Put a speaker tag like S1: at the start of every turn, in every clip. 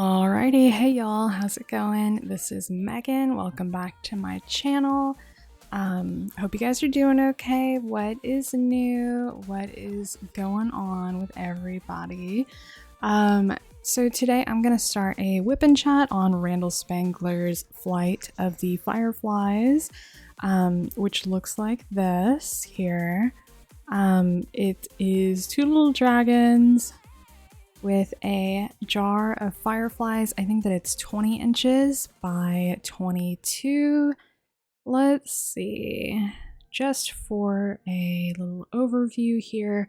S1: Alrighty, hey y'all, how's it going? This is Megan. Welcome back to my channel. Hope you guys are doing okay. What is new? What is going on with everybody? So today I'm gonna start a whip and chat on Randall Spangler's Flight of the Fireflies, which looks like this here. It is two little dragons with a jar of fireflies. I think that it's 20 inches by 22. Let's see, just for a little overview here.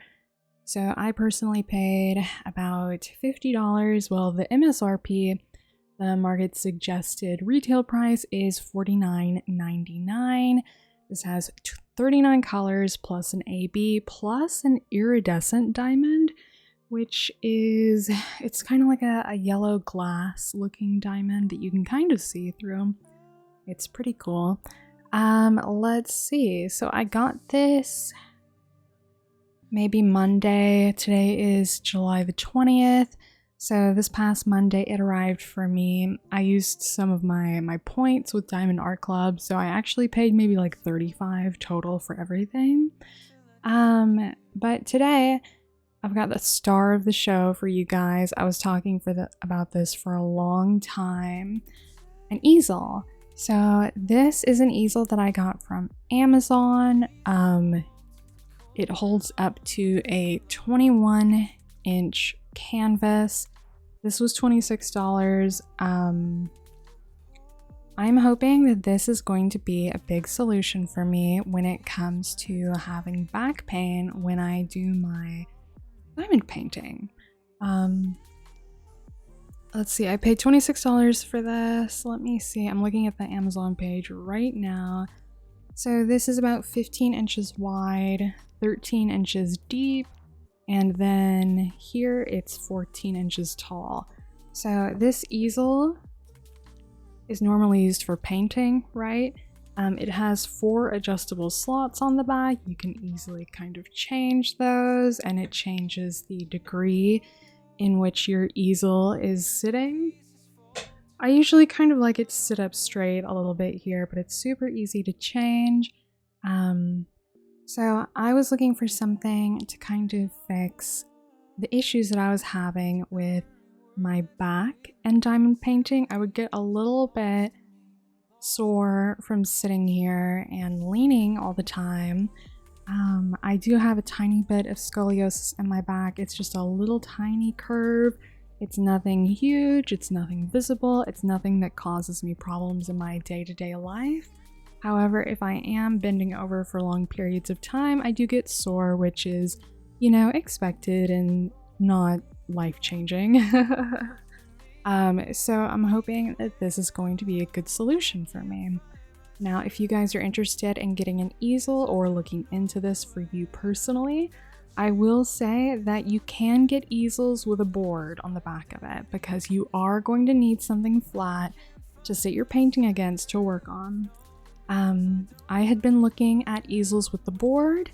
S1: So I personally paid about $50. Well, the MSRP, the market suggested retail price, is $49.99. This has 39 colors plus an AB plus an iridescent diamond, which is, it's kind of like a yellow glass looking diamond that you can kind of see through. It's pretty cool. Let's see. So I got this maybe Monday. Today is July the 20th. So this past Monday it arrived for me. I used some of my points with Diamond Art Club, so I actually paid maybe like 35 total for everything. But today I've got the star of the show for you guys. I was talking about this for a long time. An easel. So this is an easel that I got from Amazon. It holds up to a 21-inch canvas. This was $26. I'm hoping that this is going to be a big solution for me when it comes to having back pain when I do my diamond painting. Let's see, I paid $26 for this. Let me see, I'm looking at the Amazon page right now. So this is about 15 inches wide, 13 inches deep, and then here it's 14 inches tall. So this easel is normally used for painting, right? It has 4 adjustable slots on the back. You can easily kind of change those, and it changes the degree in which your easel is sitting. I usually kind of like it to sit up straight a little bit here, but it's super easy to change. So I was looking for something to kind of fix the issues that I was having with my back and diamond painting. I would get a little bit sore from sitting here and leaning all the time. I do have a tiny bit of scoliosis in my back. It's just a little tiny curve. It's nothing huge, it's nothing visible, it's nothing that causes me problems in my day-to-day life. However, if I am bending over for long periods of time, I do get sore, which is, you know, expected and not life-changing. So I'm hoping that this is going to be a good solution for me. Now, if you guys are interested in getting an easel or looking into this for you personally, I will say that you can get easels with a board on the back of it because you are going to need something flat to sit your painting against to work on. I had been looking at easels with the board.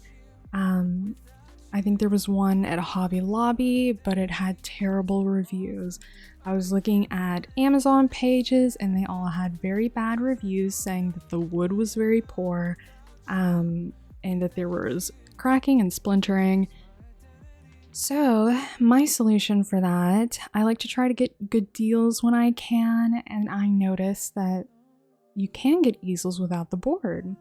S1: I think there was one at Hobby Lobby, but it had terrible reviews. I was looking at Amazon pages and they all had very bad reviews saying that the wood was very poor, and that there was cracking and splintering. So my solution for that, I like to try to get good deals when I can, and I noticed that you can get easels without the board.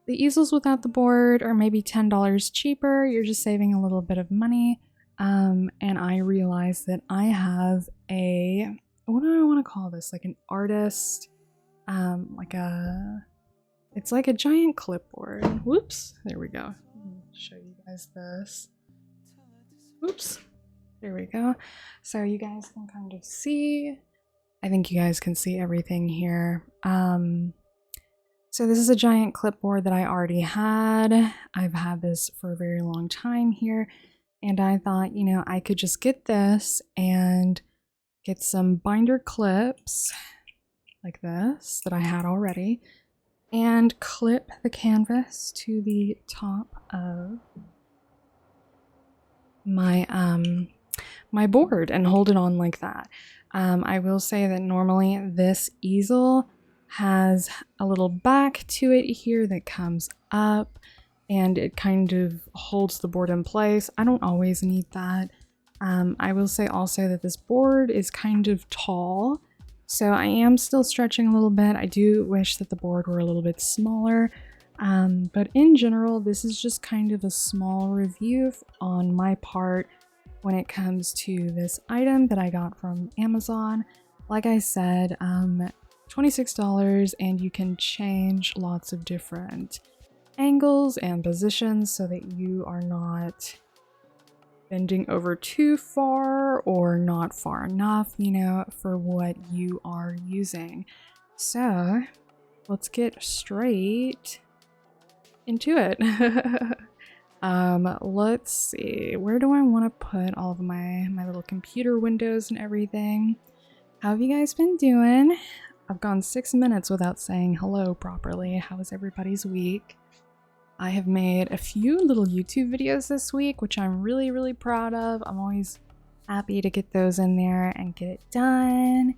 S1: The easels without the board are maybe $10 cheaper. You're just saving a little bit of money. And I realized that I have a, what do I want to call this? Like an artist, it's like a giant clipboard. Whoops, there we go. Let me show you guys this. Oops, there we go. So you guys can kind of see, I think you guys can see everything here. So this is a giant clipboard that I already had. I've had this for a very long time here, and I thought, you know, I could just get this and get some binder clips like this that I had already and clip the canvas to the top of my my board and hold it on like that. I will say that normally this easel has a little back to it here that comes up and it kind of holds the board in place. I don't always need that. I will say also that this board is kind of tall, so I am still stretching a little bit. I do wish that the board were a little bit smaller, but in general, this is just kind of a small review on my part when it comes to this item that I got from Amazon. Like I said, $26, and you can change lots of different angles and positions so that you are not bending over too far or not far enough, you know, for what you are using. So let's get straight into it. Let's see, where do I want to put all of my little computer windows and everything? How have you guys been doing? I've gone 6 minutes without saying hello properly. How was everybody's week? I have made a few little YouTube videos this week, which I'm really proud of. I'm always happy to get those in there and get it done.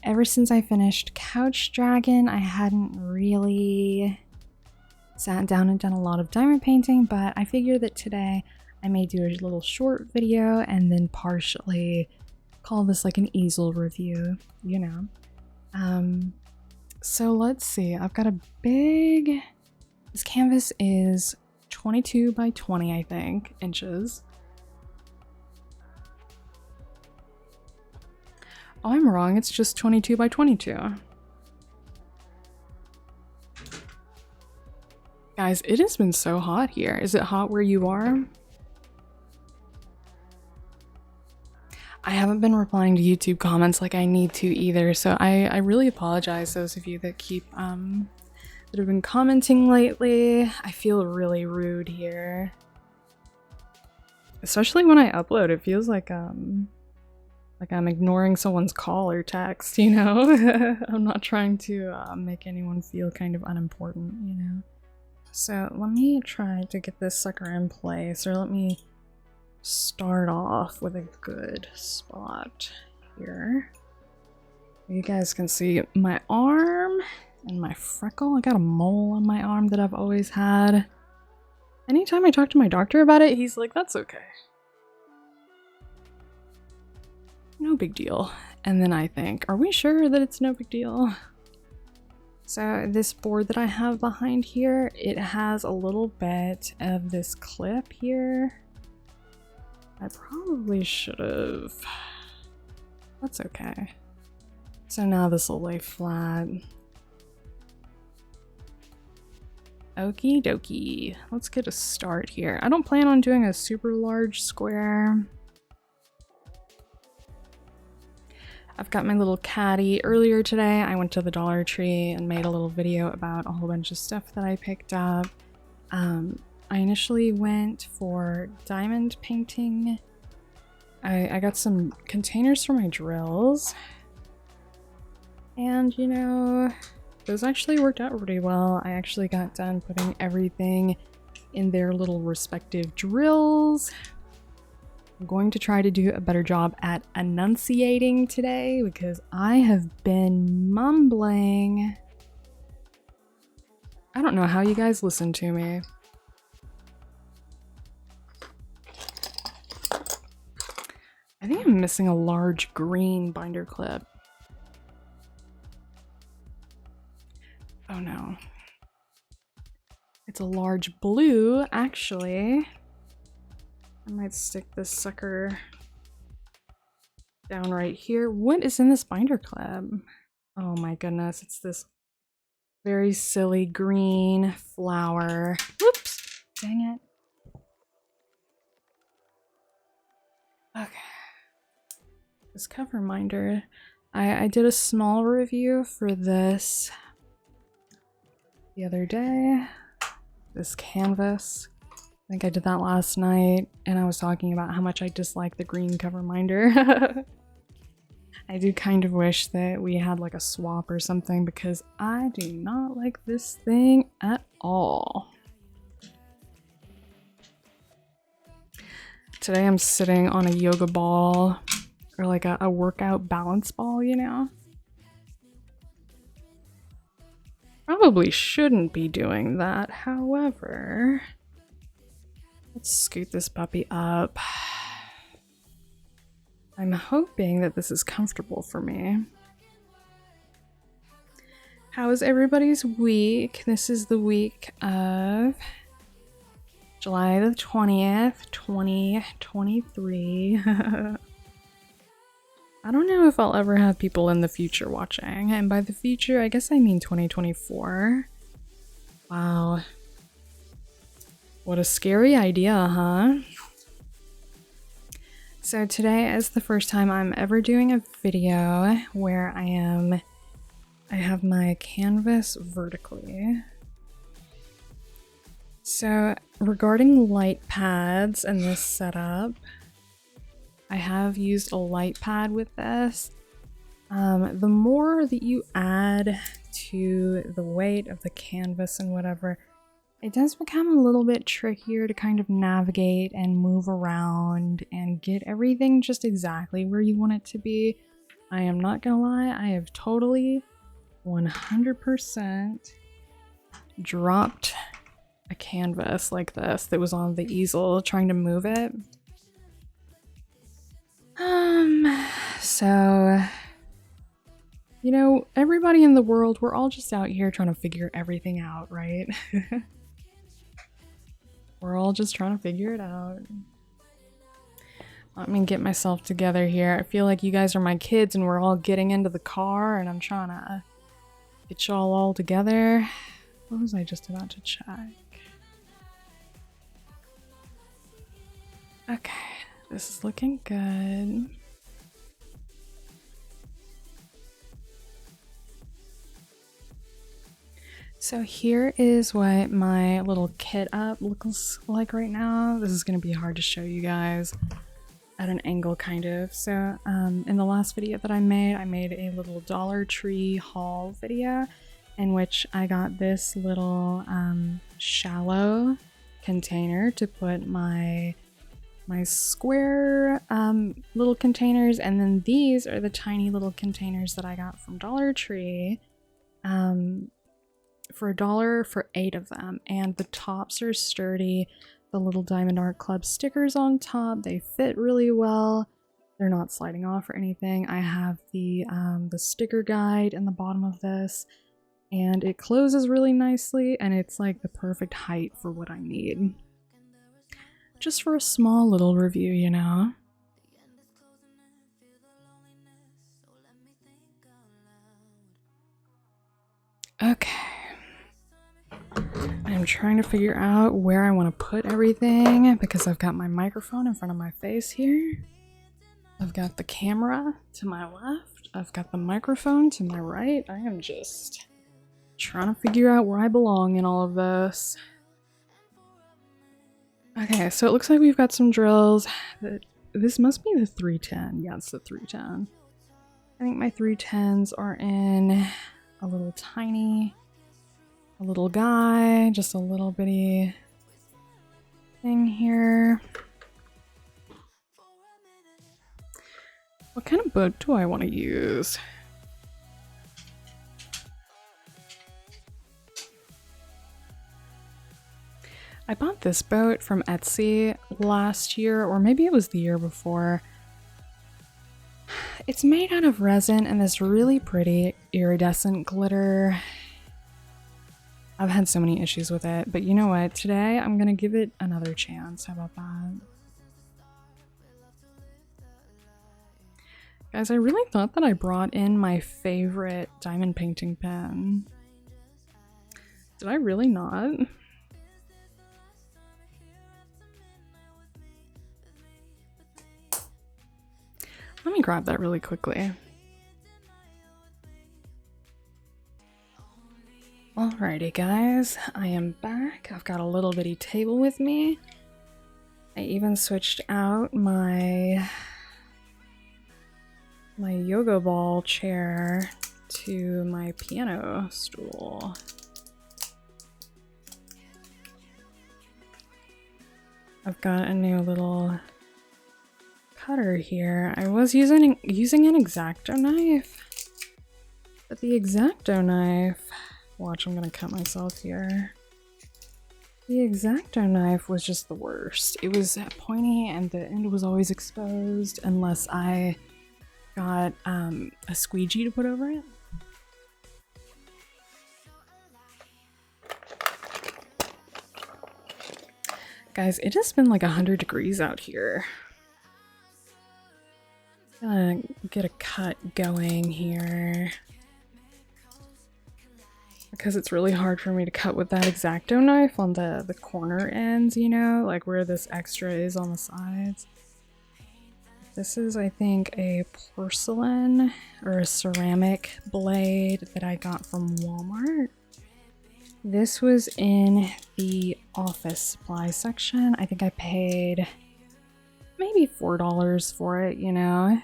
S1: Ever since I finished Couch Dragon, I hadn't really sat down and done a lot of diamond painting, but I figured that today I may do a little short video and then partially call this like an easel review, you know. So let's see, I've got a big, this canvas is 22 by 20, I think, inches. Oh, I'm wrong, it's just 22 by 22. Guys, it has been so hot here. Is it hot where you are? I haven't been replying to YouTube comments like I need to either, so I really apologize, those of you that keep that have been commenting lately. I feel really rude here. Especially when I upload, it feels like I'm ignoring someone's call or text, you know? I'm not trying to make anyone feel kind of unimportant, you know? So let me try to get this sucker in place, or let me start off with a good spot here. You guys can see my arm and my freckle. I got a mole on my arm that I've always had. Anytime I talk to my doctor about it, he's like, that's okay. No big deal. And then I think, are we sure that it's no big deal? So this board that I have behind here, it has a little bit of this clip here. I probably should have. That's okay. So now this will lay flat. Okie dokie. Let's get a start here. I don't plan on doing a super large square. I've got my little caddy. Earlier today, I went to the Dollar Tree and made a little video about a whole bunch of stuff that I picked up. I initially went for diamond painting. I got some containers for my drills. And, you know, those actually worked out pretty well. I actually got done putting everything in their little respective drills. I'm going to try to do a better job at enunciating today because I have been mumbling. I don't know how you guys listen to me. I think I'm missing a large green binder clip. Oh no. It's a large blue, actually. I might stick this sucker down right here. What is in this binder clip? Oh my goodness, it's this very silly green flower. Whoops! Dang it. Okay. This cover minder. I did a small review for this the other day. This canvas. I think I did that last night, and I was talking about how much I dislike the green cover minder. I do kind of wish that we had like a swap or something because I do not like this thing at all. Today I'm sitting on a yoga ball, or like a workout balance ball, you know? Probably shouldn't be doing that, however, let's scoot this puppy up. I'm hoping that this is comfortable for me. How is everybody's week? This is the week of July the 20th, 2023. I don't know if I'll ever have people in the future watching, and by the future, I guess I mean 2024. Wow. What a scary idea, huh? So today is the first time I'm ever doing a video where I have my canvas vertically. So regarding light pads and this setup, I have used a light pad with this. The more that you add to the weight of the canvas and whatever, it does become a little bit trickier to kind of navigate and move around and get everything just exactly where you want it to be. I am not gonna lie, I have totally 100% dropped a canvas like this that was on the easel trying to move it. So, you know, everybody in the world, we're all just out here trying to figure everything out, right? We're all just trying to figure it out. Let me get myself together here. I feel like you guys are my kids and we're all getting into the car and I'm trying to get y'all all together. What was I just about to check? Okay, this is looking good. So here is what my little kit up looks like right now. This is going to be hard to show you guys at an angle kind of. So in the last video that I made a little Dollar Tree haul video in which I got this little shallow container to put my square little containers, and then these are the tiny little containers that I got from Dollar Tree for $1 for 8 of them, and the tops are sturdy. The little Diamond Art Club stickers on top, they fit really well. They're not sliding off or anything. I have the sticker guide in the bottom of this, and it closes really nicely, and it's like the perfect height for what I need. Just for a small little review, you know? Okay. I'm trying to figure out where I want to put everything because I've got my microphone in front of my face here. I've got the camera to my left. I've got the microphone to my right. I am just trying to figure out where I belong in all of this. Okay, so it looks like we've got some drills. This must be the 310. Yeah, it's the 310. I think my 310s are in a little tiny, a little guy, just a little bitty thing here. What kind of boat do I want to use? I bought this boat from Etsy last year, or maybe it was the year before. It's made out of resin and this really pretty iridescent glitter. I've had so many issues with it, but you know what? Today I'm gonna give it another chance. How about that? Guys, I really thought that I brought in my favorite diamond painting pen. Did I really not? Let me grab that really quickly. Alrighty guys, I am back. I've got a little bitty table with me. I even switched out my yoga ball chair to my piano stool. I've got a new little cutter here. I was using an X-Acto knife, but the X-Acto knife, watch, I'm gonna cut myself here. The X-Acto knife was just the worst. It was pointy and the end was always exposed unless I got a squeegee to put over it. Guys, it has been like 100 degrees out here. Gonna get a cut going here. Because it's really hard for me to cut with that X-Acto knife on the corner ends, you know, like where this extra is on the sides. This is, I think, a porcelain or a ceramic blade that I got from Walmart. This was in the office supply section. I think I paid maybe $4 for it, you know.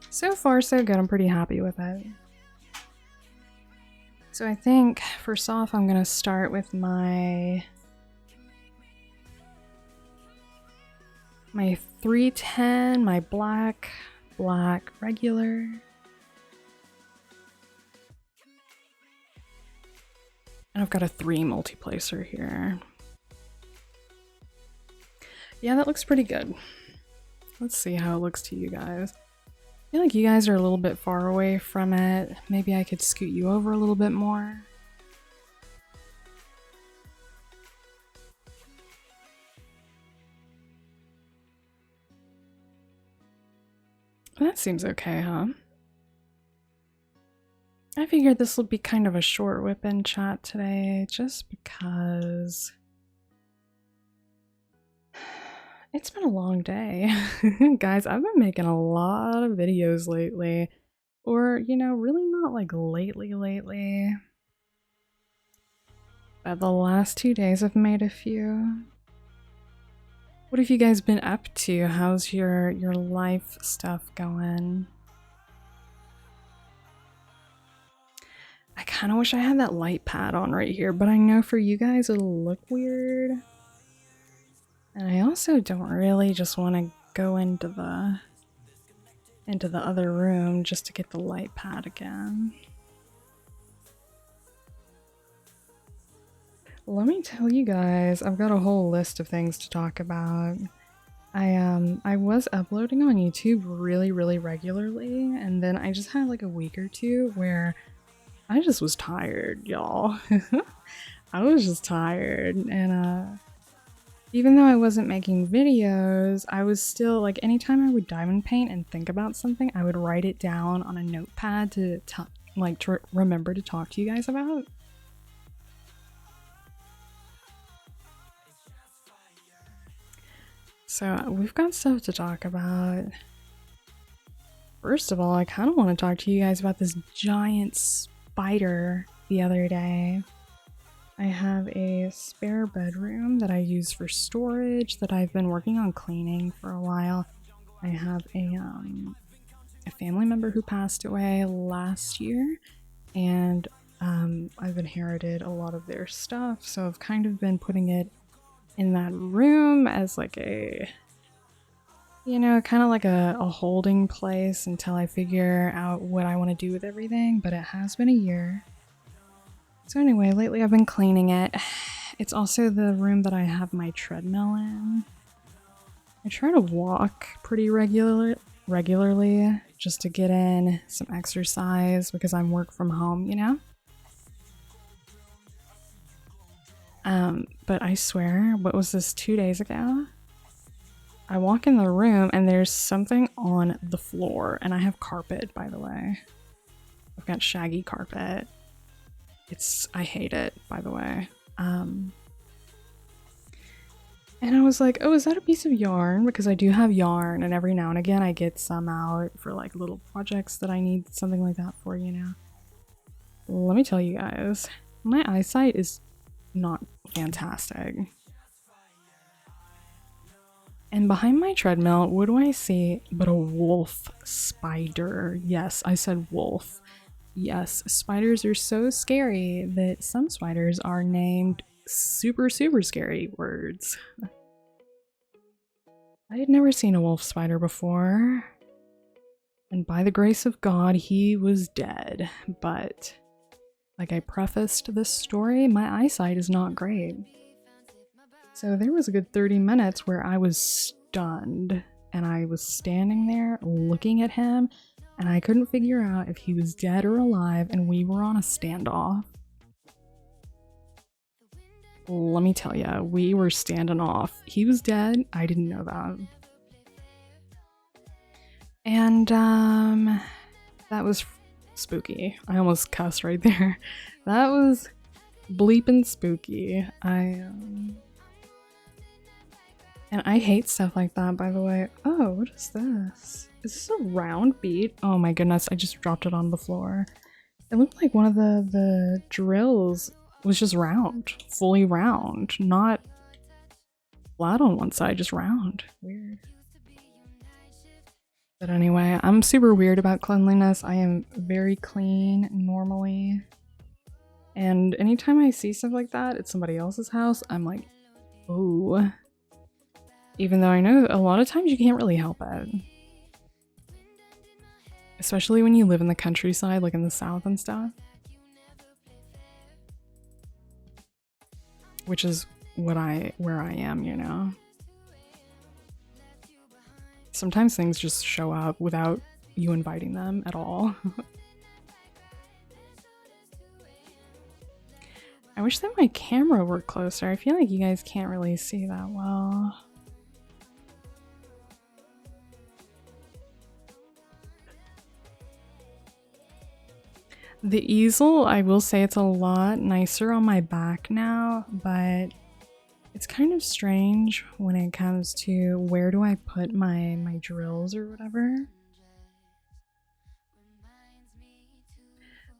S1: So far, so good. I'm pretty happy with it. So I think, first off, I'm gonna start with my 310, my black regular. And I've got a 3 multiplacer here. Yeah, that looks pretty good. Let's see how it looks to you guys. I feel like you guys are a little bit far away from it. Maybe I could scoot you over a little bit more. That seems okay, huh? I figured this will be kind of a short whip-in chat today, just because it's been a long day. Guys, I've been making a lot of videos lately, or, you know, really not like lately. But the last 2 days I've made a few. What have you guys been up to? How's your life stuff going? I kind of wish I had that light pad on right here, but I know for you guys it'll look weird. And I also don't really just want to go into the other room just to get the light pad again. Let me tell you guys, I've got a whole list of things to talk about. I was uploading on YouTube really regularly, and then I just had like a week or two where I just was tired, y'all. I was just tired, and even though I wasn't making videos, I was still like, anytime I would diamond paint and think about something, I would write it down on a notepad to remember to talk to you guys about. So we've got stuff to talk about. First of all, I kind of want to talk to you guys about this giant spider the other day. I have a spare bedroom that I use for storage that I've been working on cleaning for a while. I have a family member who passed away last year, and I've inherited a lot of their stuff, so I've kind of been putting it in that room as like a, you know, kind of like a holding place until I figure out what I want to do with everything, but it has been a year. So anyway, lately I've been cleaning it. It's also the room that I have my treadmill in. I try to walk pretty regularly just to get in some exercise because I'm work from home, you know? But I swear, what was this, 2 days ago? I walk in the room and there's something on the floor, and I have carpet, by the way. I've got shaggy carpet. I hate it, by the way. And I was like, oh, is that a piece of yarn? Because I do have yarn, and every now and again I get some out for like little projects that I need something like that for, you know. Let me tell you guys, my eyesight is not fantastic. And behind my treadmill, what do I see but a wolf spider? Yes, I said wolf. Yes, spiders are so scary that some spiders are named super scary words. I had never seen a wolf spider before, and by the grace of God, he was dead. But like I prefaced this story, my eyesight is not great. So there was a good 30 minutes where I was stunned, and I was standing there looking at him, and I couldn't figure out if he was dead or alive, and we were on a standoff. Let me tell ya, we were standing off. He was dead. I didn't know that. And that was spooky. I almost cussed right there. That was bleeping spooky. And I hate stuff like that, by the way. Oh, what is this? Is this a round bead? Oh my goodness, I just dropped it on the floor. It looked like one of the drills was just round, fully round, not flat on one side, just round. Weird. But anyway, I'm super weird about cleanliness. I am very clean normally. And anytime I see stuff like that at somebody else's house, I'm like, ooh. Even though I know a lot of times you can't really help it. Especially when you live in the countryside, like in the south and stuff. Which is where I am, you know? Sometimes things just show up without you inviting them at all. I wish that my camera were closer. I feel like you guys can't really see that well. The easel, I will say it's a lot nicer on my back now, but it's kind of strange when it comes to where do I put my drills or whatever.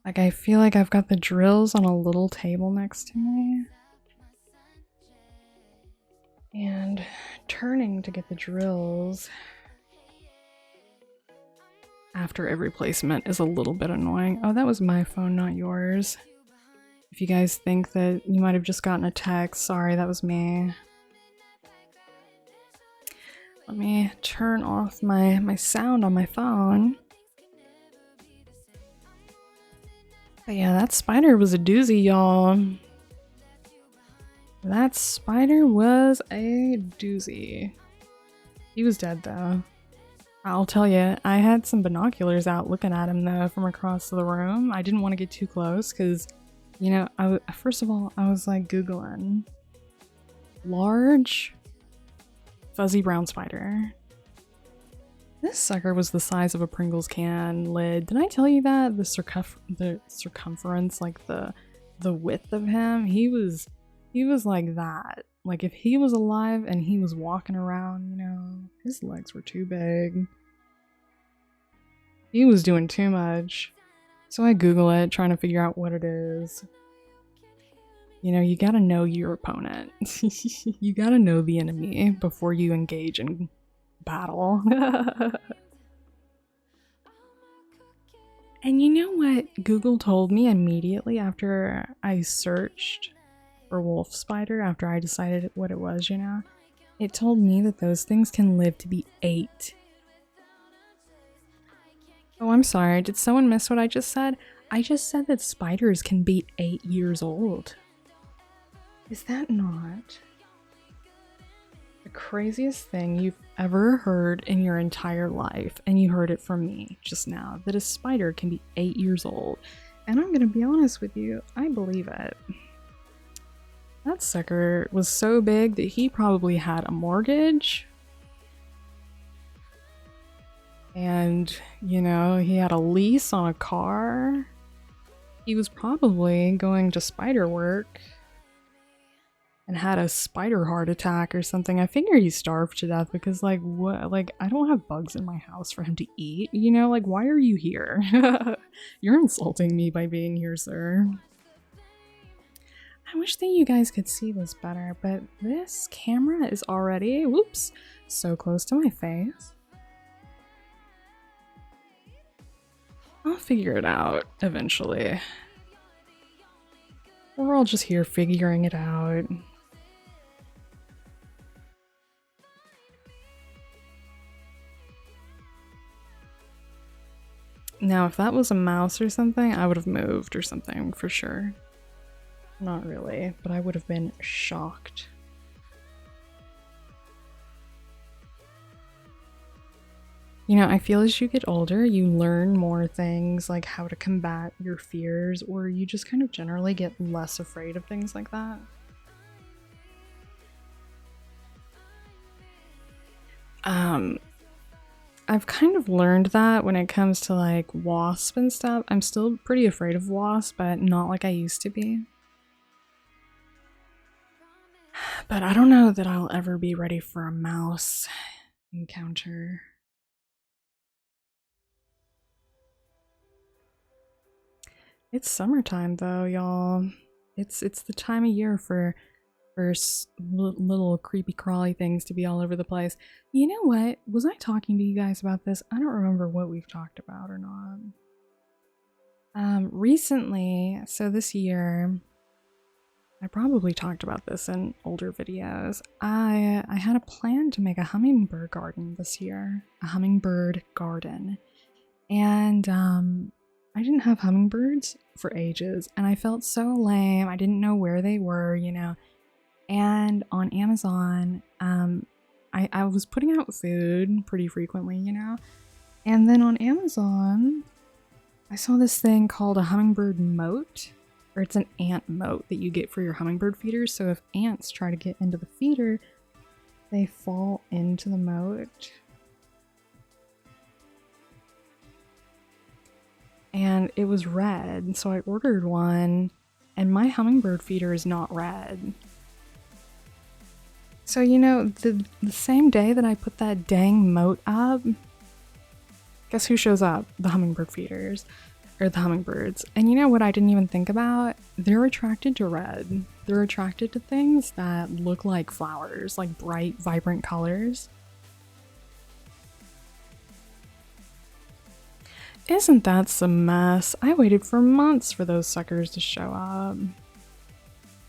S1: Like I feel like I've got the drills on a little table next to me. And turning to get the drills after every placement is a little bit annoying. Oh, that was my phone, not yours. If you guys think that you might have just gotten a text, sorry, that was me. Let me turn off my sound on my phone. But yeah, that spider was a doozy, y'all. That spider was a doozy. He was dead though. I'll tell you, I had some binoculars out looking at him though from across the room. I didn't want to get too close because, you know, first of all, I was like Googling large fuzzy brown spider. This sucker was the size of a Pringles can lid. Did I tell you that? The circumference, like the width of him, he was like that. Like if he was alive and he was walking around, you know, his legs were too big. He was doing too much. So I Google it, trying to figure out what it is. You know, you gotta know your opponent. You gotta know the enemy before you engage in battle. And you know what Google told me immediately after I searched for wolf spider, after I decided what it was, you know? It told me that those things can live to be 8. Oh, I'm sorry. Did someone miss what I just said? I just said that spiders can be 8 years old. Is that not the craziest thing you've ever heard in your entire life? And you heard it from me just now, that a spider can be 8 years old. And I'm gonna be honest with you, I believe it. That sucker was so big that he probably had a mortgage. And, you know, he had a lease on a car. He was probably going to spider work and had a spider heart attack or something. I figure he starved to death because, like, what? Like, I don't have bugs in my house for him to eat. You know, like, why are you here? You're insulting me by being here, sir. I wish that you guys could see this better, but this camera is already, whoops, so close to my face. I'll figure it out eventually. We're all just here figuring it out. Now, if that was a mouse or something, I would have moved or something for sure. Not really, but I would have been shocked. You know, I feel as you get older, you learn more things like how to combat your fears, or you just kind of generally get less afraid of things like that. I've kind of learned that when it comes to like wasp and stuff. I'm still pretty afraid of wasp, but not like I used to be. But I don't know that I'll ever be ready for a mouse encounter. It's summertime though, y'all. It's the time of year for little creepy crawly things to be all over the place. You know what? Was I talking to you guys about this? I don't remember what we've talked about or not. Recently, so this year, I probably talked about this in older videos. I had a plan to make a hummingbird garden this year, a hummingbird garden, and I didn't have hummingbirds for ages, and I felt so lame. I didn't know where they were, you know. And on Amazon, I was putting out food pretty frequently, you know. And then on Amazon, I saw this thing called a hummingbird moat, or it's an ant moat that you get for your hummingbird feeders. So if ants try to get into the feeder, they fall into the moat. And it was red, so I ordered one, and my hummingbird feeder is not red. So, you know, the same day that I put that dang moat up, guess who shows up? The hummingbird feeders. Or the hummingbirds. And you know what I didn't even think about? They're attracted to red. They're attracted to things that look like flowers, like bright, vibrant colors. Isn't that some mess? I waited for months for those suckers to show up.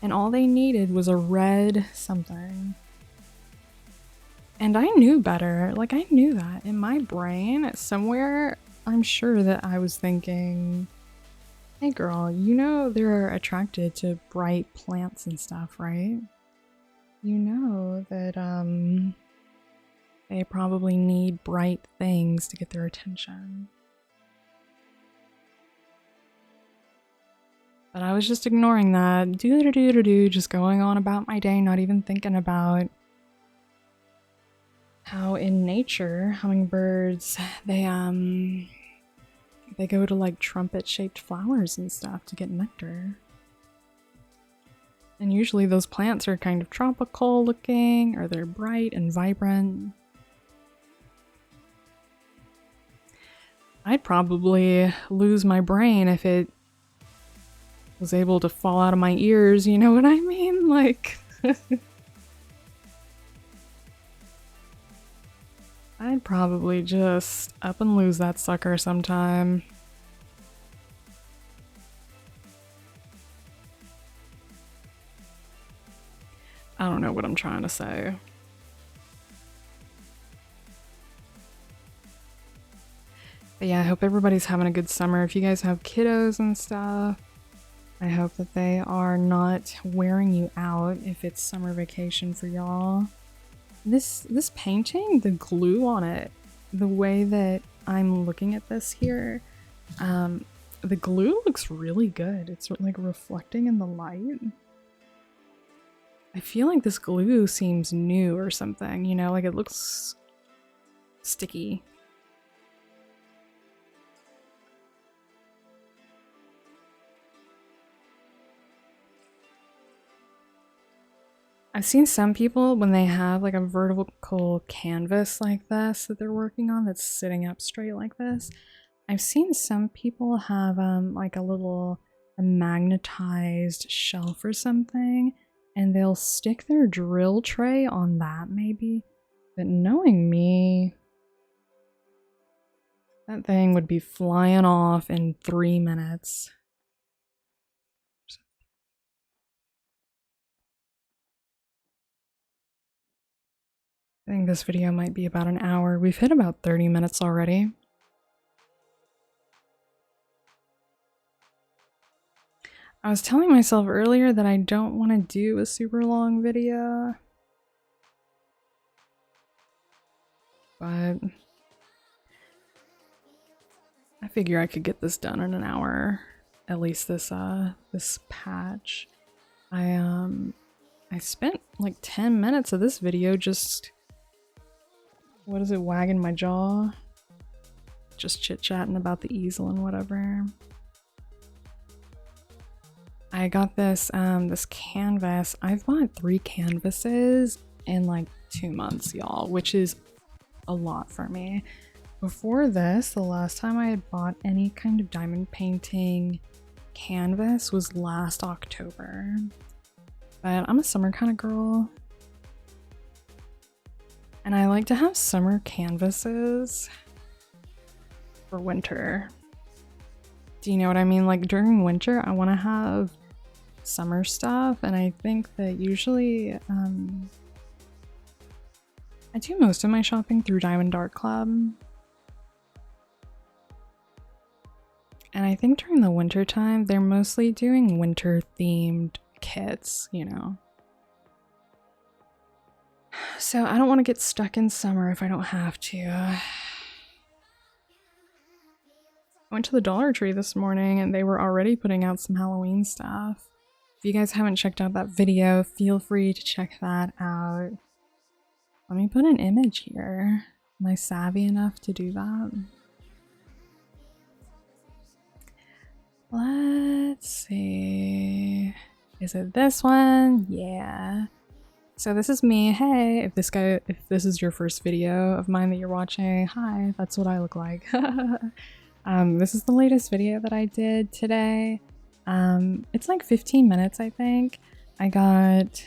S1: And all they needed was a red something. And I knew better. Like, I knew that. In my brain, somewhere, I'm sure that I was thinking, hey girl, you know they're attracted to bright plants and stuff, right? You know that, they probably need bright things to get their attention. But I was just ignoring that. Do-do-do-do-do, just going on about my day, not even thinking about how in nature, hummingbirds, they go to like trumpet-shaped flowers and stuff to get nectar. And usually those plants are kind of tropical looking, or they're bright and vibrant. I'd probably lose my brain if it was able to fall out of my ears, you know what I mean? Like... I'd probably just up and lose that sucker sometime. I don't know what I'm trying to say. But yeah, I hope everybody's having a good summer. If you guys have kiddos and stuff, I hope that they are not wearing you out if it's summer vacation for y'all. This painting, the glue on it, the way that I'm looking at this here, the glue looks really good. It's like reflecting in the light. I feel like this glue seems new or something, you know, like it looks sticky. I've seen some people when they have like a vertical canvas like this that they're working on that's sitting up straight like this. I've seen some people have like a magnetized shelf or something, and they'll stick their drill tray on that maybe. But knowing me, that thing would be flying off in 3 minutes. I think this video might be about an hour. We've hit about 30 minutes already. I was telling myself earlier that I don't want to do a super long video, but I figure I could get this done in an hour, at least this patch. I spent like 10 minutes of this video just, what is it, wagging my jaw? Just chit-chatting about the easel and whatever. I got this this canvas. I've bought 3 canvases in like 2 months, y'all, which is a lot for me. Before this, the last time I had bought any kind of diamond painting canvas was last October. But I'm a summer kind of girl. And I like to have summer canvases for winter. Do you know what I mean? Like during winter, I want to have summer stuff, and I think that usually I do most of my shopping through Diamond Art Club. And I think during the winter time, they're mostly doing winter themed kits, you know. So I don't want to get stuck in summer if I don't have to. I went to the Dollar Tree this morning and they were already putting out some Halloween stuff. If you guys haven't checked out that video, feel free to check that out. Let me put an image here. Am I savvy enough to do that? Let's see. Is it this one? Yeah. So this is me. Hey, if this is your first video of mine that you're watching, hi, that's what I look like. This is the latest video that I did today. It's like 15 minutes, I think. I got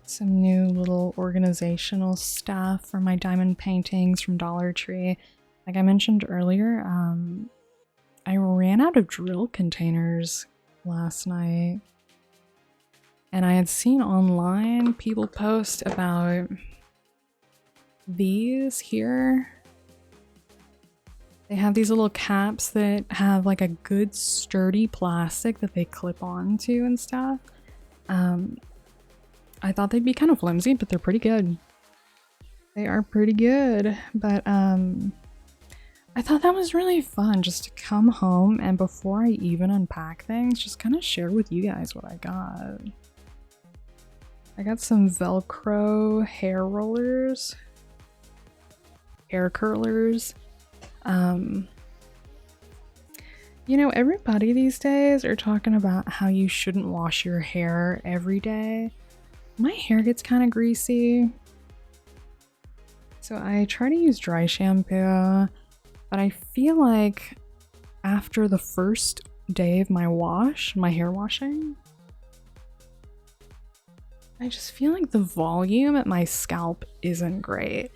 S1: some new little organizational stuff for my diamond paintings from Dollar Tree. Like I mentioned earlier, I ran out of drill containers last night. And I had seen online people post about these here. They have these little caps that have like a good sturdy plastic that they clip onto and stuff. I thought they'd be kind of flimsy, but they're pretty good. They are pretty good, but I thought that was really fun just to come home and before I even unpack things, just kind of share with you guys what I got. I got some Velcro hair rollers, hair curlers. You know, everybody these days are talking about how you shouldn't wash your hair every day. My hair gets kind of greasy, so I try to use dry shampoo, but I feel like after the first day of my hair washing, I just feel like the volume at my scalp isn't great.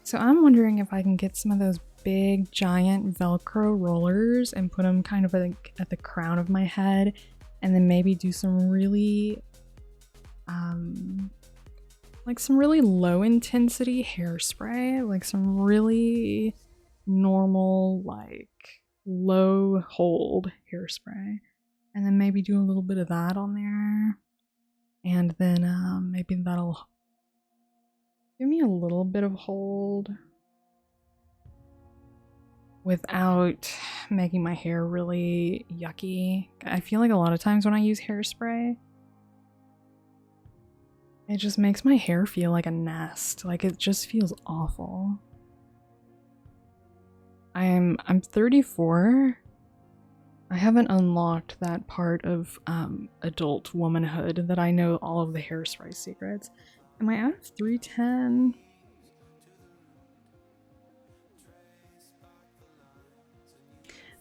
S1: So I'm wondering if I can get some of those big giant Velcro rollers and put them kind of like at the crown of my head, and then maybe do some really like some really low intensity hairspray, like some really normal, like low hold hairspray, and then maybe do a little bit of that on there, and then maybe that'll give me a little bit of hold without making my hair really yucky. I feel like a lot of times when I use hairspray, it just makes my hair feel like a nest. Like it just feels awful. I'm 34. I haven't unlocked that part of adult womanhood that I know all of the hairspray secrets. Am I out of 310?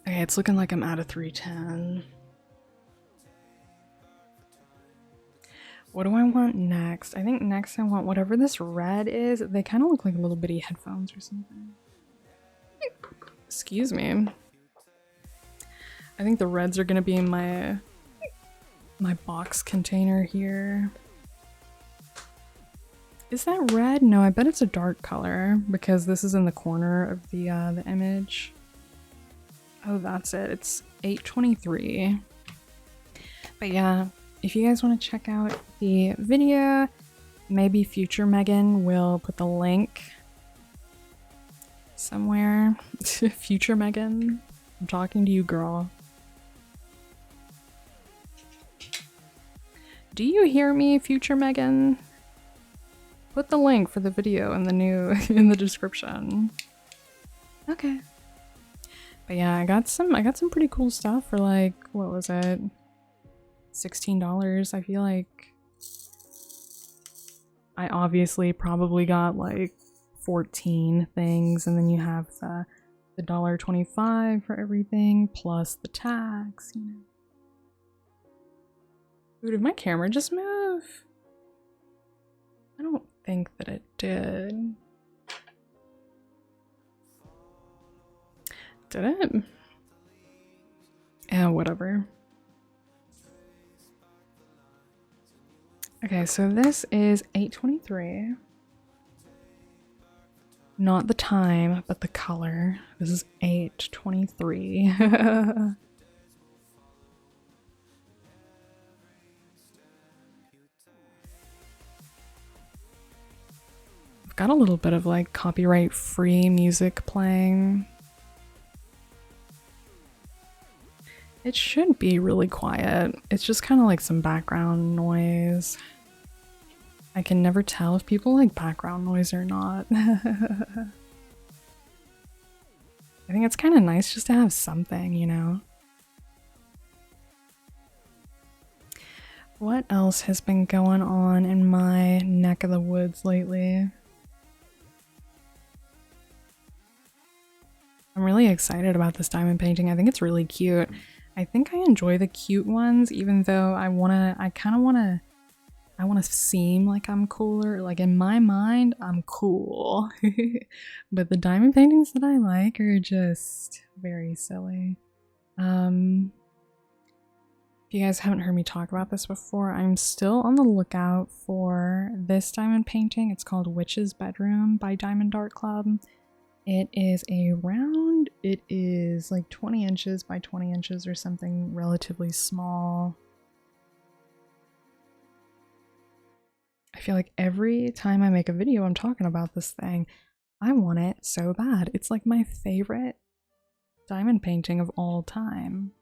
S1: Okay, it's looking like I'm out of 310. What do I want next? I think next I want whatever this red is. They kind of look like little bitty headphones or something. Excuse me. I think the reds are gonna be in my box container here. Is that red? No, I bet it's a dark color because this is in the corner of the image. Oh, that's it. It's 823. But yeah, if you guys want to check out the video, maybe future Megan will put the link somewhere. Future Megan, I'm talking to you, girl. Do you hear me, future Megan? Put the link for the video in the description. Okay. But yeah, I got some pretty cool stuff for like, what was it? $16. I feel like I obviously probably got like 14 things, and then you have the $1.25 for everything plus the tax, you know. Ooh, did my camera just move? I don't think that it did. Did it? Yeah, whatever. Okay, so this is 8:23. Not the time, but the color. This is 8:23. I've got a little bit of like copyright-free music playing. It should be really quiet. It's just kind of like some background noise. I can never tell if people like background noise or not. I think it's kind of nice just to have something, you know? What else has been going on in my neck of the woods lately? I'm really excited about this diamond painting. I think it's really cute. I think I enjoy the cute ones, even though I kind of want to seem like I'm cooler. Like in my mind, I'm cool. But the diamond paintings that I like are just very silly. If you guys haven't heard me talk about this before, I'm still on the lookout for this diamond painting. It's called Witch's Bedroom by Diamond Art Club. It is it is like 20 inches by 20 inches or something relatively small. I feel like every time I make a video I'm talking about this thing, I want it so bad. It's like my favorite diamond painting of all time.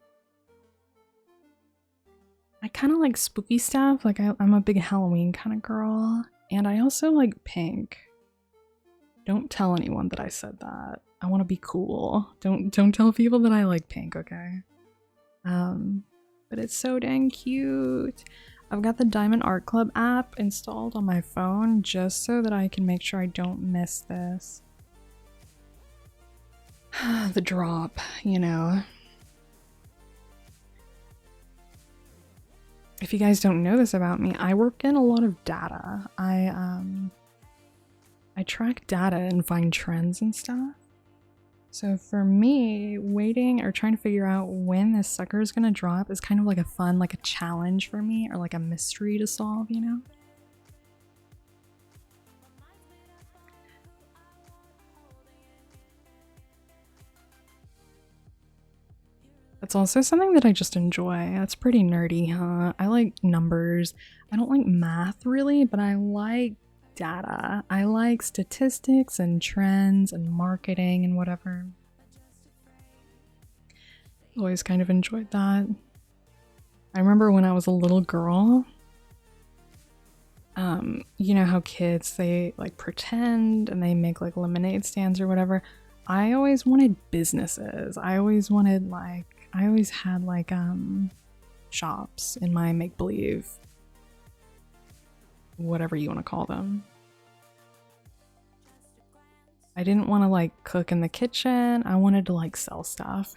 S1: I kind of like spooky stuff, like I'm a big Halloween kind of girl, and I also like pink. Don't tell anyone that I said that. I want to be cool. Don't tell people that I like pink, okay? But it's so dang cute. I've got the Diamond Art Club app installed on my phone just so that I can make sure I don't miss this. The drop, you know. If you guys don't know this about me, I work in a lot of data. I track data and find trends and stuff. So for me, waiting or trying to figure out when this sucker is gonna drop is kind of like a fun, like a challenge for me, or like a mystery to solve, you know? That's also something that I just enjoy. That's pretty nerdy, huh? I like numbers. I don't like math really, but I like data. I like statistics and trends and marketing and whatever. Always kind of enjoyed that. I remember when I was a little girl, you know how kids, they like pretend and they make like lemonade stands or whatever. I always wanted businesses. I always had like shops in my make-believe, whatever you want to call them. I didn't want to like cook in the kitchen. I wanted to like sell stuff.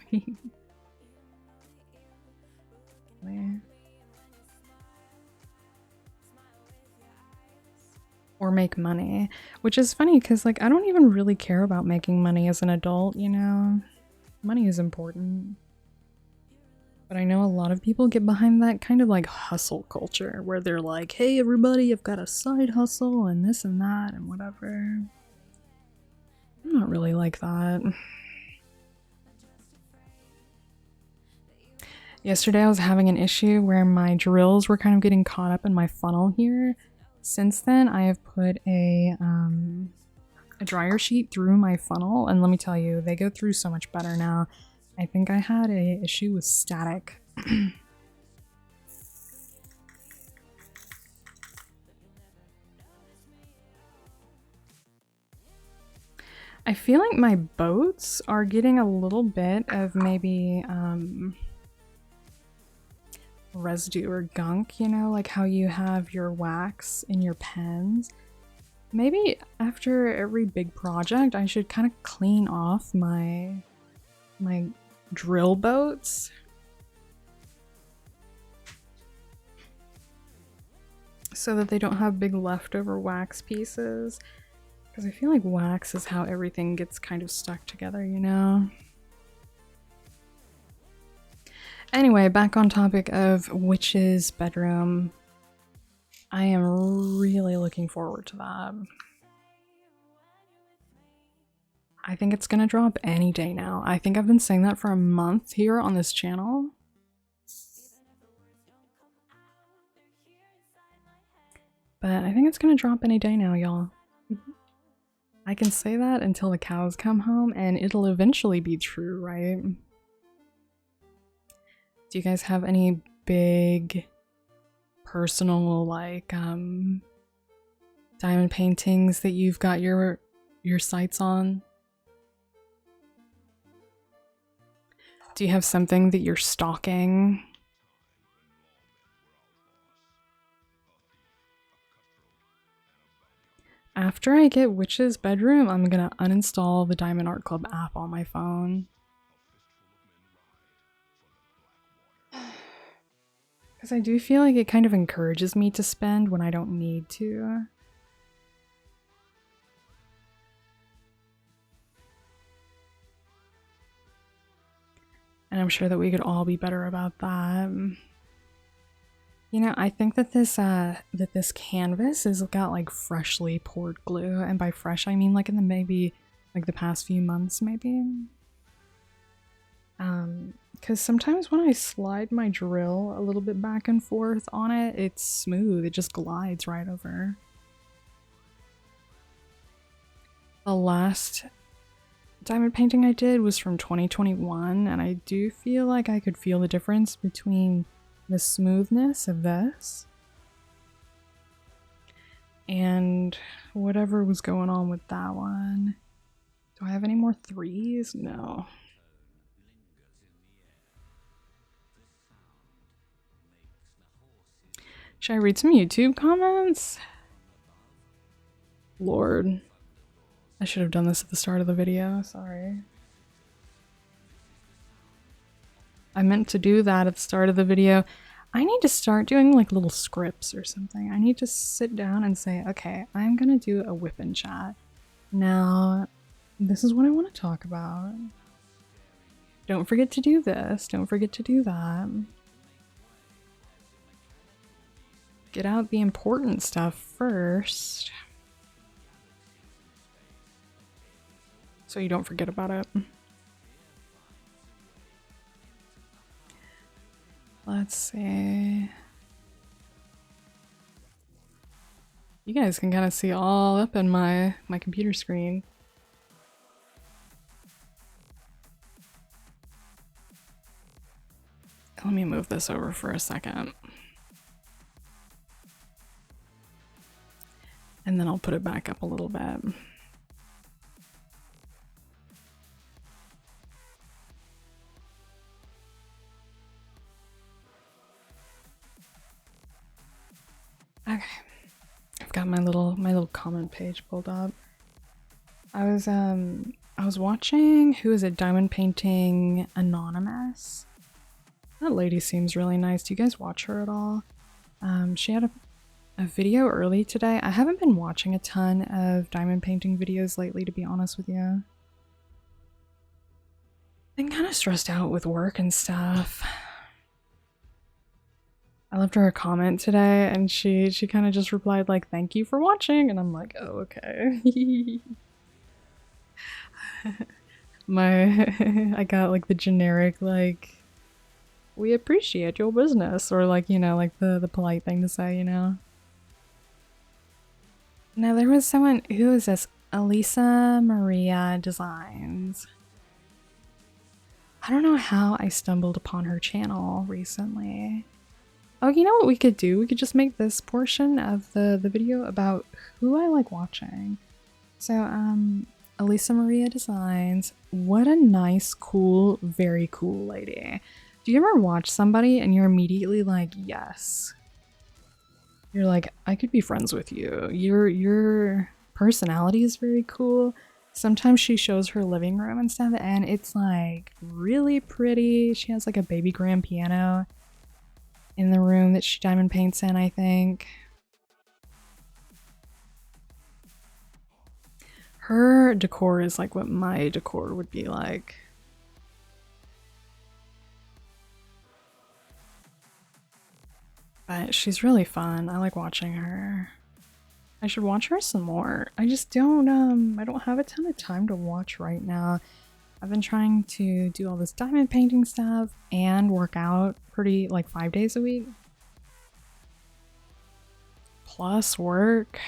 S1: Or make money, which is funny because like I don't even really care about making money as an adult, you know? Money is important. But I know a lot of people get behind that kind of like hustle culture where they're like, hey everybody, I've got a side hustle and this and that and whatever. I'm not really like that. Yesterday I was having an issue where my drills were kind of getting caught up in my funnel here. Since then, I have put a dryer sheet through my funnel, and let me tell you, they go through so much better now. I think I had a issue with static. I feel like my boats are getting a little bit of maybe residue or gunk, you know, like how you have your wax in your pens. Maybe after every big project, I should kind of clean off my drill boats. So that they don't have big leftover wax pieces. Because I feel like wax is how everything gets kind of stuck together, you know? Anyway, back on topic of Witch's bedroom. I am really looking forward to that. I think it's gonna drop any day now. I think I've been saying that for a month here on this channel. But I think it's gonna drop any day now, y'all. I can say that until the cows come home, and it'll eventually be true, right? Do you guys have any big personal, like, diamond paintings that you've got your sights on? Do you have something that you're stalking? After I get Witch's bedroom, I'm gonna uninstall the Diamond Art Club app on my phone. Because I do feel like it kind of encourages me to spend when I don't need to. And I'm sure that we could all be better about that. You know, I think that this canvas has got like freshly poured glue, and by fresh I mean like in the maybe like the past few months maybe. Because sometimes when I slide my drill a little bit back and forth on it, it's smooth, it just glides right over. The last diamond painting I did was from 2021, and I do feel like I could feel the difference between the smoothness of this and whatever was going on with that one. Do I have any more threes? No. Should I read some YouTube comments? Lord. I should have done this at the start of the video, sorry. I meant to do that at the start of the video. I need to start doing like little scripts or something. I need to sit down and say, okay, I'm gonna do a whip and chat. Now, this is what I want to talk about. Don't forget to do this. Don't forget to do that. Get out the important stuff first, so you don't forget about it. Let's see. You guys can kind of see all up in my computer screen. Let me move this over for a second. And then I'll put it back up a little bit. Okay. I've got my little comment page pulled up. I was watching, who is it, Diamond Painting Anonymous. That lady seems really nice. Do you guys watch her at all? She had a video early today. I haven't been watching a ton of diamond painting videos lately, to be honest with you. Been kind of stressed out with work and stuff. I left her a comment today and she kind of just replied like, thank you for watching, and I'm like, oh, okay. I got like the generic like we appreciate your business, or like, you know, like the polite thing to say, you know. Now there was someone, who is this? Elisa Maria Designs. I don't know how I stumbled upon her channel recently. Oh, you know what we could do? We could just make this portion of the video about who I like watching. So, Elisa Maria Designs. What a nice, cool, very cool lady. Do you ever watch somebody and you're immediately like, yes. You're like, I could be friends with you. Your personality is very cool. Sometimes she shows her living room and stuff, and it's like really pretty. She has like a baby grand piano in the room that she diamond paints in, I think. Her decor is like what my decor would be like. But she's really fun. I like watching her. I should watch her some more. I just don't I don't have a ton of time to watch right now. I've been trying to do all this diamond painting stuff and work out pretty like 5 days a week. Plus work.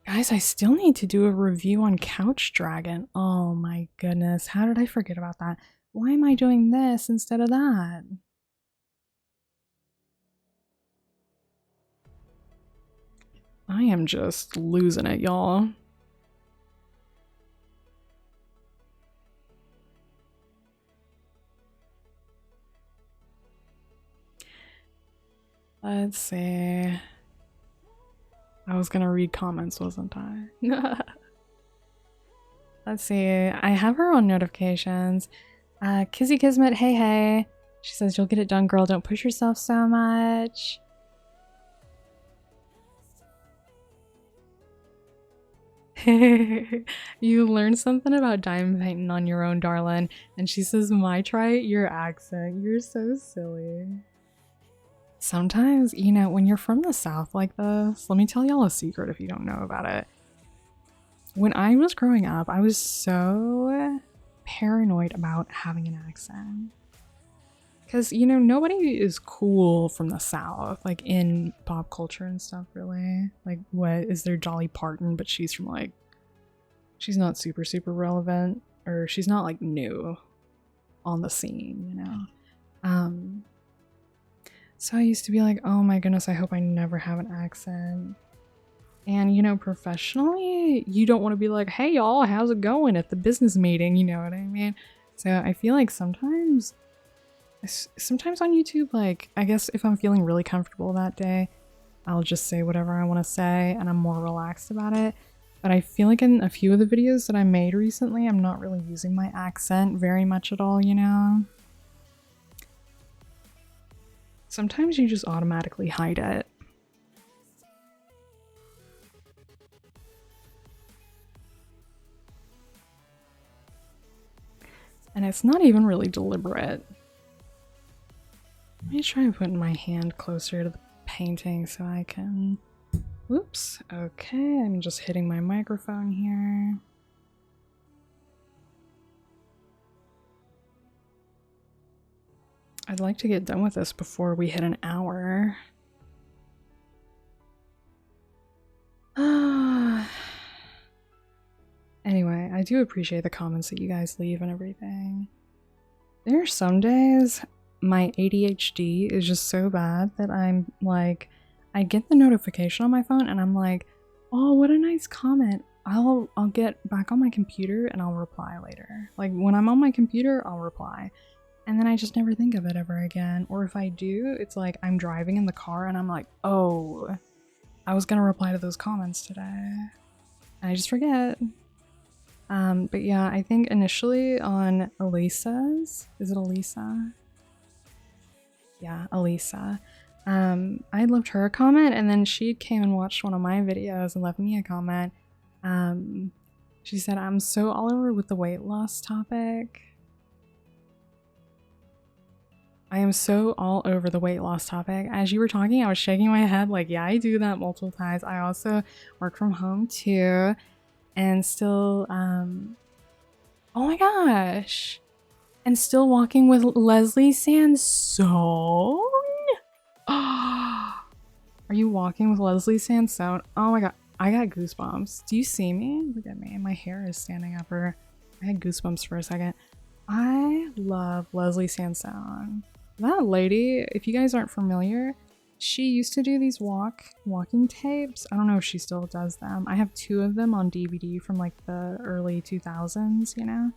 S1: Guys, I still need to do a review on Couch Dragon. Oh my goodness, how did I forget about that? Why am I doing this instead of that? I am just losing it, y'all. Let's see. I was gonna read comments, wasn't I? Let's see. I have her on notifications. Kizzy Kismet, hey hey. She says, you'll get it done, girl. Don't push yourself so much. You learned something about diamond painting on your own, darling. And she says, my try your accent. You're so silly. Sometimes, you know, when you're from the South like this, let me tell y'all a secret if you don't know about it. When I was growing up, I was so paranoid about having an accent. Because, you know, nobody is cool from the South, like in pop culture and stuff, really. Like, what is there Dolly Parton, but she's from like, she's not super, super relevant, or she's not like new on the scene, you know? So I used to be like, oh my goodness, I hope I never have an accent. And, you know, professionally, you don't want to be like, hey y'all, how's it going at the business meeting? You know what I mean? So I feel like sometimes on YouTube, like, I guess if I'm feeling really comfortable that day, I'll just say whatever I want to say and I'm more relaxed about it. But I feel like in a few of the videos that I made recently, I'm not really using my accent very much at all, you know? Sometimes you just automatically hide it. And it's not even really deliberate. Let me try putting my hand closer to the painting so I can... Whoops. Okay, I'm just hitting my microphone here. I'd like to get done with this before we hit an hour. Anyway, I do appreciate the comments that you guys leave and everything. There are some days my ADHD is just so bad that I'm like, I get the notification on my phone and I'm like, oh, what a nice comment. I'll get back on my computer and I'll reply later. Like when I'm on my computer, I'll reply. And then I just never think of it ever again. Or if I do, it's like I'm driving in the car and I'm like, oh, I was gonna reply to those comments today. And I just forget. But yeah, I think initially on Elisa's, is it Elisa? Yeah, Elisa. I left her a comment and then she came and watched one of my videos and left me a comment. She said, I'm so all over with the weight loss topic. I am so all over the weight loss topic. As you were talking, I was shaking my head like, yeah, I do that multiple times. I also work from home too. And still, oh my gosh. And still walking with Leslie Sansone? Are you walking with Leslie Sansone? Oh my god, I got goosebumps. Do you see me? Look at me. My hair is standing up, or I had goosebumps for a second. I love Leslie Sansone. That lady, if you guys aren't familiar, she used to do these walking tapes. I don't know if she still does them. I have 2 of them on DVD from like the early 2000s, you know?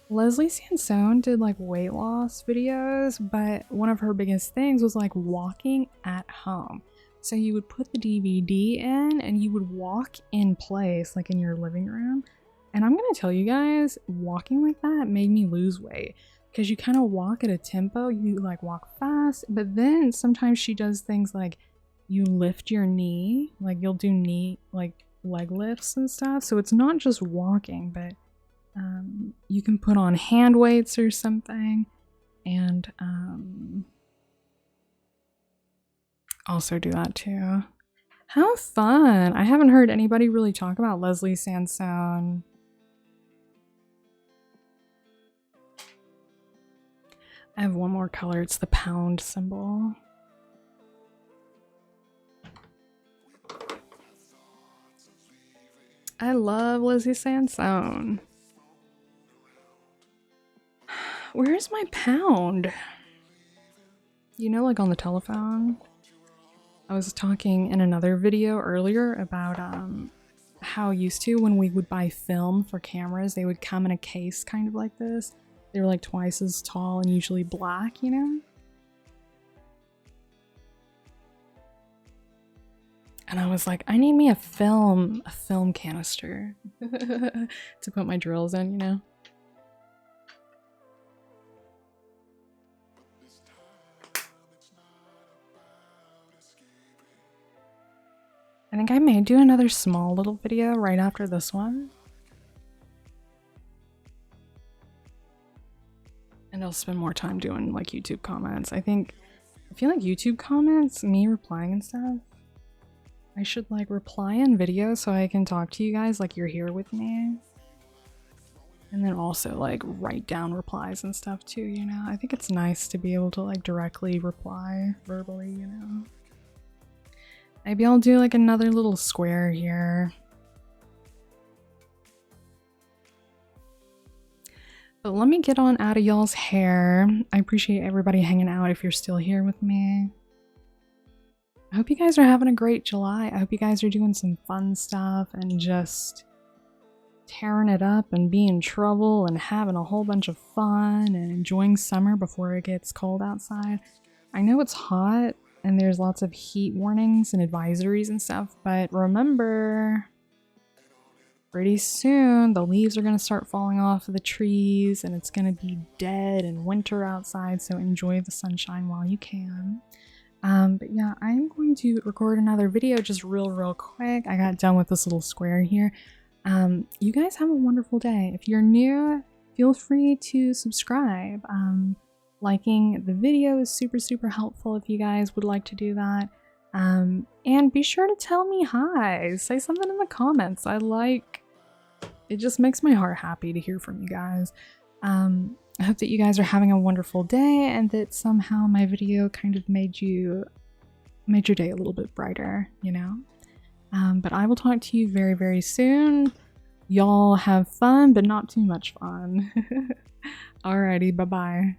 S1: Leslie Sansone did like weight loss videos, but one of her biggest things was like walking at home. So you would put the DVD in and you would walk in place, like in your living room. And I'm gonna tell you guys, walking like that made me lose weight because you kind of walk at a tempo, you like walk fast, but then sometimes she does things like you lift your knee, like you'll do knee, like leg lifts and stuff. So it's not just walking, but you can put on hand weights or something and also do that too. How fun! I haven't heard anybody really talk about Leslie Sansone. I have one more color. It's the pound symbol. I love Leslie Sansone. Where's my pound? You know, like on the telephone? I was talking in another video earlier about how used to when we would buy film for cameras, they would come in a case kind of like this. They were like twice as tall and usually black, you know? And I was like, I need me a film canister to put my drills in, you know? I think I may do another small little video right after this one. And I'll spend more time doing like YouTube comments. I feel like YouTube comments, me replying and stuff, I should like reply in video so I can talk to you guys like you're here with me. And then also like write down replies and stuff too, you know? I think it's nice to be able to like directly reply verbally, you know? Maybe I'll do like another little square here. But let me get on out of y'all's hair. I appreciate everybody hanging out if you're still here with me. I hope you guys are having a great July. I hope you guys are doing some fun stuff and just tearing it up and being in trouble and having a whole bunch of fun and enjoying summer before it gets cold outside. I know it's hot and there's lots of heat warnings and advisories and stuff, but remember, pretty soon the leaves are going to start falling off of the trees and it's going to be dead and winter outside, so enjoy the sunshine while you can. But yeah, I'm going to record another video just real quick. I got done with this little square here. You guys have a wonderful day. If you're new, feel free to subscribe. Liking the video is super helpful if you guys would like to do that. And be sure to tell me hi. Say something in the comments. It just makes my heart happy to hear from you guys. I hope that you guys are having a wonderful day and that somehow my video kind of made your day a little bit brighter, you know? But I will talk to you very soon. Y'all have fun, but not too much fun. Alrighty, bye-bye.